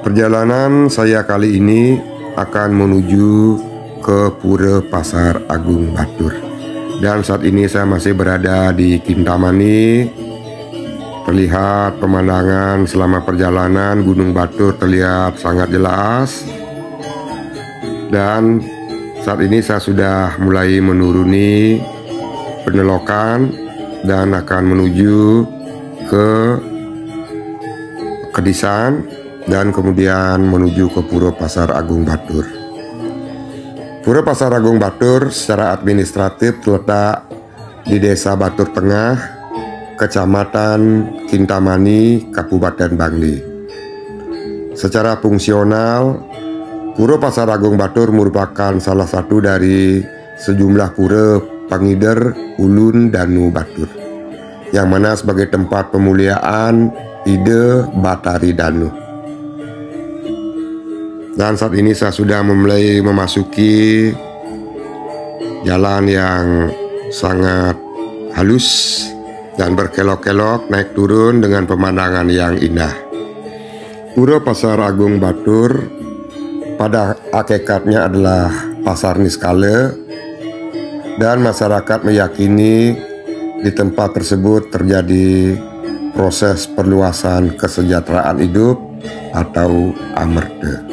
Perjalanan saya kali ini akan menuju ke Pura Pasar Agung Batur. Dan saat ini saya masih berada di Kintamani. Terlihat pemandangan selama perjalanan Gunung Batur terlihat sangat jelas. Dan saat ini saya sudah mulai menuruni penelokan dan akan menuju ke Kedisan dan kemudian menuju ke Pura Pasar Agung Batur. Pura Pasar Agung Batur secara administratif terletak di Desa Batur Tengah, Kecamatan Kintamani, Kabupaten Bangli. Secara fungsional, Pura Pasar Agung Batur merupakan salah satu dari sejumlah pura pengidar Ulun Danu Batur, yang mana sebagai tempat pemuliaan Ide Batari Danu. Dan saat ini saya sudah mulai memasuki jalan yang sangat halus dan berkelok-kelok naik turun dengan pemandangan yang indah. Pura Pasar Agung Batur pada hakikatnya adalah pasar niskala, dan masyarakat meyakini di tempat tersebut terjadi proses perluasan kesejahteraan hidup atau amerta.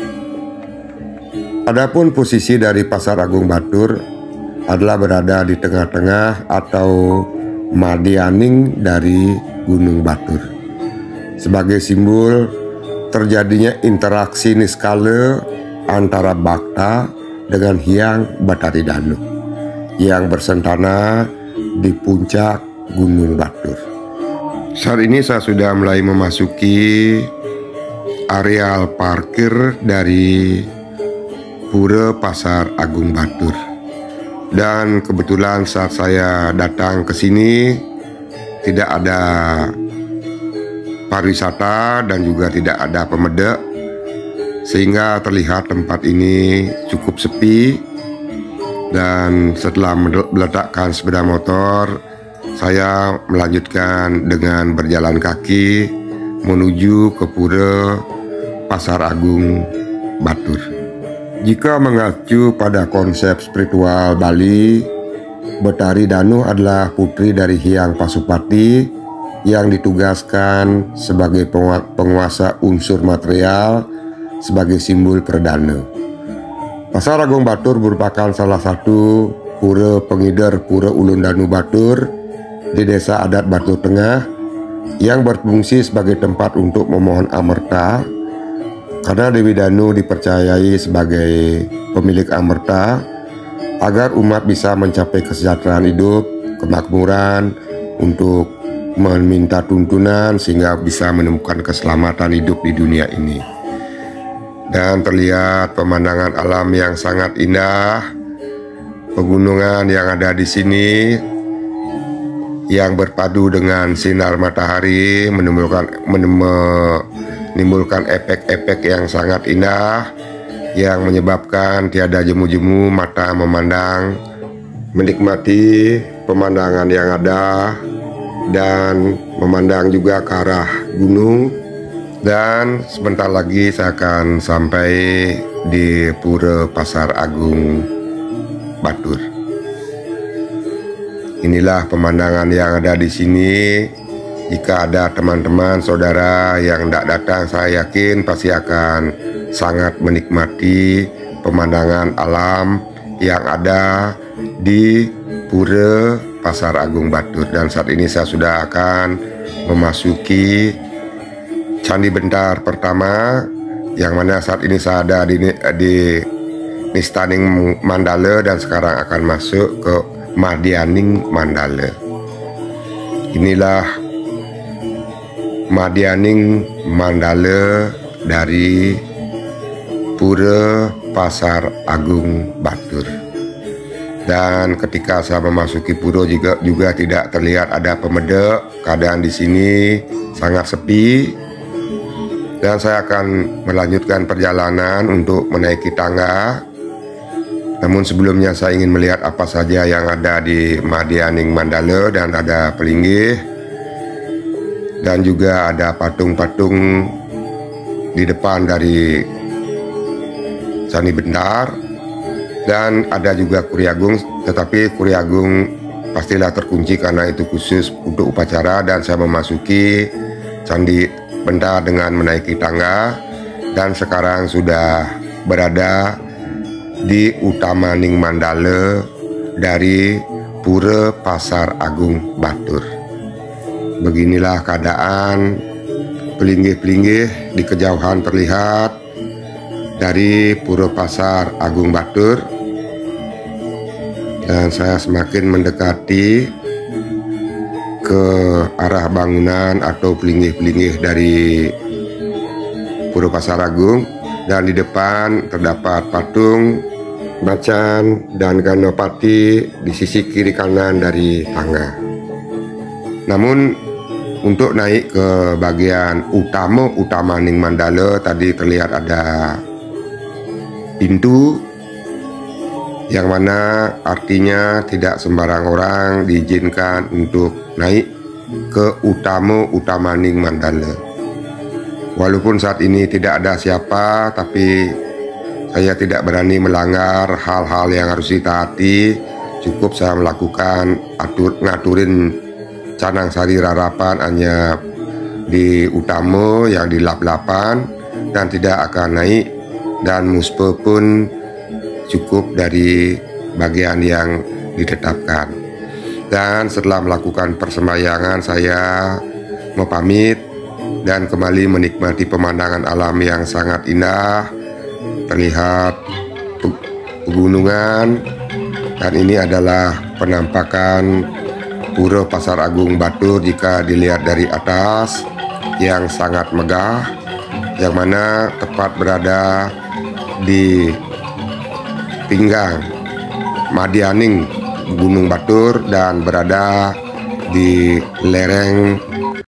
Adapun posisi dari Pasar Agung Batur adalah berada di tengah-tengah atau madianing dari Gunung Batur, sebagai simbol terjadinya interaksi niskala antara Bakta dengan Hyang Batari Danu yang bersentana di puncak Gunung Batur. Saat ini saya sudah mulai memasuki areal parkir dari Pura Pasar Agung Batur. Dan kebetulan saat saya datang ke sini tidak ada pariwisata dan juga tidak ada pemedek, sehingga terlihat tempat ini cukup sepi. Dan setelah meletakkan sepeda motor, saya melanjutkan dengan berjalan kaki menuju ke Pura Pasar Agung Batur. Jika mengacu pada konsep spiritual Bali, Batari Danu adalah putri dari Hyang Pasupati yang ditugaskan sebagai penguasa unsur material sebagai simbol perdana. Pasar Agung Batur merupakan salah satu pura pengidar Pura Ulun Danu Batur di Desa Adat Batur Tengah yang berfungsi sebagai tempat untuk memohon amerta, karena Dewi Danu dipercayai sebagai pemilik amerta agar umat bisa mencapai kesejahteraan hidup, kemakmuran, untuk meminta tuntunan sehingga bisa menemukan keselamatan hidup di dunia ini. Dan terlihat pemandangan alam yang sangat indah, pegunungan yang ada di sini yang berpadu dengan sinar matahari menimbulkan efek-efek yang sangat indah yang menyebabkan tiada jemu-jemu mata memandang, menikmati pemandangan yang ada dan memandang juga ke arah gunung. Dan sebentar lagi saya akan sampai di Pura Pasar Agung Batur. Inilah pemandangan yang ada di sini. Jika ada teman-teman saudara yang tidak datang, saya yakin pasti akan sangat menikmati pemandangan alam yang ada di Pura Pasar Agung Batur. Dan saat ini saya sudah akan memasuki Candi Bentar pertama, yang mana saat ini saya ada di Nistaning Mandala dan sekarang akan masuk ke Madianing Mandala. Inilah Madianing Mandala dari Pura Pasar Agung Batur. Dan ketika saya memasuki pura juga tidak terlihat ada pemedek. Keadaan di sini sangat sepi. Dan saya akan melanjutkan perjalanan untuk menaiki tangga. Namun sebelumnya saya ingin melihat apa saja yang ada di Madianing Mandala, dan ada pelinggih dan juga ada patung-patung di depan dari Candi Bentar, dan ada juga Kuri Agung, tetapi Kuri Agung pastilah terkunci karena itu khusus untuk upacara. Dan saya memasuki Candi Bentar dengan menaiki tangga, dan sekarang sudah berada di Utamaning Mandala dari Pura Pasar Agung Batur. Beginilah keadaan pelinggih-pelinggih di kejauhan terlihat dari Pura Pasar Agung Batur, dan saya semakin mendekati ke arah bangunan atau pelinggih-pelinggih dari Pura Pasar Agung, dan di depan terdapat patung macan dan ganopati di sisi kiri kanan dari tangga. Namun untuk naik ke bagian Utamaning Mandala tadi terlihat ada pintu, yang mana artinya tidak sembarang orang diizinkan untuk naik ke Utamaning Mandala. Walaupun saat ini tidak ada siapa, tapi saya tidak berani melanggar hal-hal yang harus ditaati. Cukup saya melakukan ngaturin canang sari rarapan hanya di utama yang di lap-lapan, dan tidak akan naik, dan muspe pun cukup dari bagian yang ditetapkan. Dan setelah melakukan persembayangan, saya mau pamit dan kembali menikmati pemandangan alam yang sangat indah. Terlihat pegunungan, dan ini adalah penampakan Pura Pasar Agung Batur jika dilihat dari atas, yang sangat megah, yang mana tepat berada di pinggang Madianing Gunung Batur dan berada di lereng